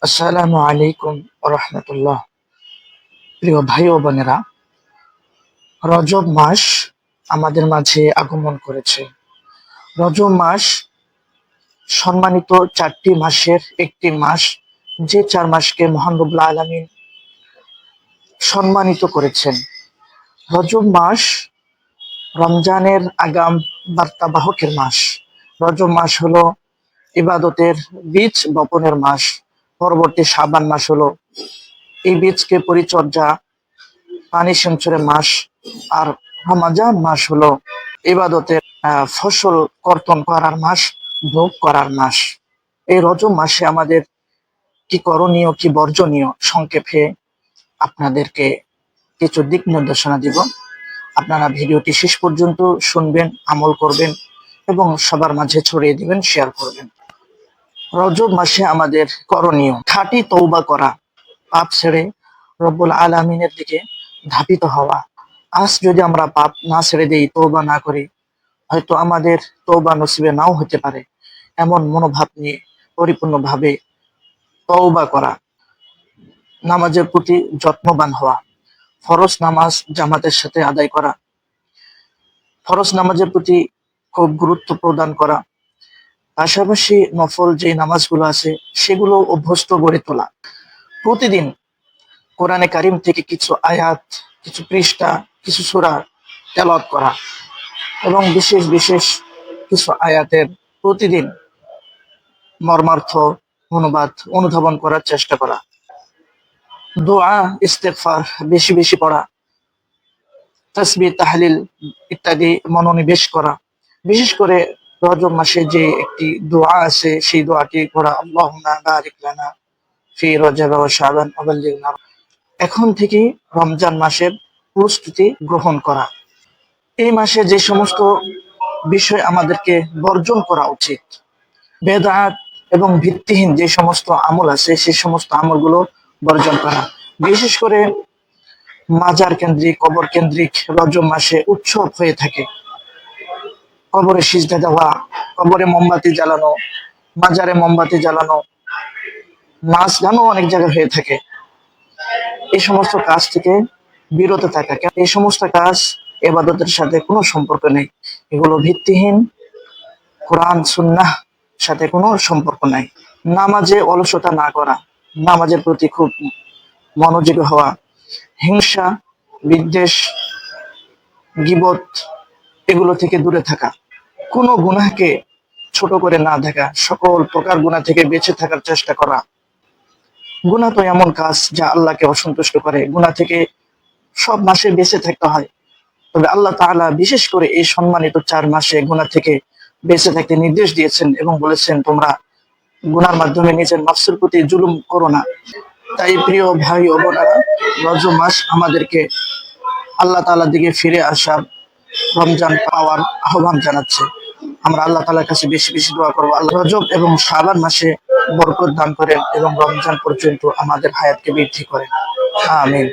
আসসালামু আলাইকুম রহমতুল্লাহ। প্রিয় ভাই ও বোনেরা, রজব মাস আমাদের মাঝে আগমন করেছে। রজব মাস সম্মানিত 4টি মাসের একটি মাস, যে 4 মাসকে মহান রব্বুল আলামিন সম্মানিত করেছেন। রজব মাস রমজানের আগাম বার্তাবাহকের মাস। রজব মাস হলো ইবাদতের বীজ বপনের মাস। পরবর্তী শাবান মাস হলো এই বীজকে পরিচর্যা, পানি সিঞ্চনের মাস। আর রমজান মাস হলো ইবাদতের ফসল কর্তন করার মাস, ভোগ করার মাস। এই রজব মাসে আমাদের কি করণীয়, কি বর্জনীয়, সংক্ষেপে আপনাদেরকে কিছু দিক নির্দেশনা দিব। আপনারা ভিডিওটি শেষ পর্যন্ত শুনবেন, আমল করবেন এবং সবার মাঝে ছড়িয়ে দিবেন, শেয়ার করবেন। রজব মাসে আমাদের করণীয় খাঁটি তওবা করা, পাপ ছেড়ে রব্বুল আলামিনের দিকে ধাবিত হওয়া। আজ যদি আমরা পাপ না ছেড়ে দিই, তওবা না করি, হয়তো আমাদের তওবা নসিবে নাও হতে পারে। এমন মনোভাব নিয়ে পরিপূর্ণভাবে তওবা করা। নামাজের প্রতি যত্নবান হওয়া, ফরজ নামাজ জামাতের সাথে আদায় করা, ফরজ নামাজের প্রতি খুব গুরুত্ব প্রদান করা, পাশাপাশি নফল যে নামাজগুলো আছে সেগুলো অভ্যস্ত গড়ে তোলা। প্রতিদিন কোরআনে কারিম থেকে কিছু আয়াত, কিছু পৃষ্ঠা, কিছু সূরা তেলাওয়াত করা এবং বিশেষ বিশেষ কিছু আয়াতের প্রতিদিন মর্মার্থ, অনুবাদ, অনুধাবন করার চেষ্টা করা। দোয়া, ইস্তেগফার বেশি বেশি পড়া, তাসবিহ, তাহলিল ইত্যাদি মনোনিবেশ করা। বিশেষ করে রজব মাসে যে একটি দোয়া আছে সেই দোয়াটি পড়া, আল্লাহুম্মা বারিক লানা ফি রজব ওয়া শাবান ওয়া বাল্লিগনা। এখন থেকে রমজান মাসের প্রস্তুতি গ্রহণ করা। এই মাসে যে সমস্ত বিষয় আমাদেরকে বর্জন করা উচিত, বেদাত এবং ভিত্তিহীন যে সমস্ত আমল আছে সেই সমস্ত আমলগুলো বর্জন করা। বিশেষ করে মাজার কেন্দ্রিক, কবর কেন্দ্রিক রজব মাসে উৎসব হয়ে থাকে। কবরে সিজদা দেওয়া, কবরে মোমবাতি জ্বালানো, মাজারে মোমবাতি জ্বালানো, নাচ গানও অনেক জায়গায় হয়ে থাকে। এই সমস্ত কাজ থেকে বিরত থাকা। এই সমস্ত কাজ ইবাদতের সাথে কোনো সম্পর্ক নেই। এগুলো ভিত্তিহীন, কোরআন সুন্নাহ সাথে কোনো সম্পর্ক নাই। নামাজে অলসতা না করা, নামাজের প্রতি খুব মনোযোগী হওয়া, হিংসা, বিদ্বেষ, গীবত এগুলো থেকে দূরে থাকা, কোনো গুনাহকে ছোট করে না দেখা, সকল প্রকার গুনাহ থেকে বেঁচে থাকার চেষ্টা করা। গুনাহ তো এমন কাজ যা আল্লাহকে অসন্তুষ্ট করে। গুনাহ থেকে সব মাসে বেঁচে থাকতে হয়, তবে আল্লাহ তাআলা বিশেষ করে এই সম্মানিত 4 মাসে গুনাহ থেকে বেঁচে থাকতে নির্দেশ দিয়েছেন এবং বলেছেন, তোমরা গুনার মাধ্যমে নিজের নফসের প্রতি জুলুম করো না। তাই প্রিয় ভাই ও বোনেরা, রজব মাস আমাদেরকে আল্লাহ তাআলার দিকে ফিরে আসার, রমজান পাওয়ার আহ্বান জানাচ্ছে। আমরা আল্লাহ তাআলার কাছে বেশি বেশি দোয়া করবো, আল্লাহ রজব এবং শাবান মাসে বরকত দান করেন এবং রমজান পর্যন্ত আমাদের হায়াতকে বৃদ্ধি করেন। আমিন।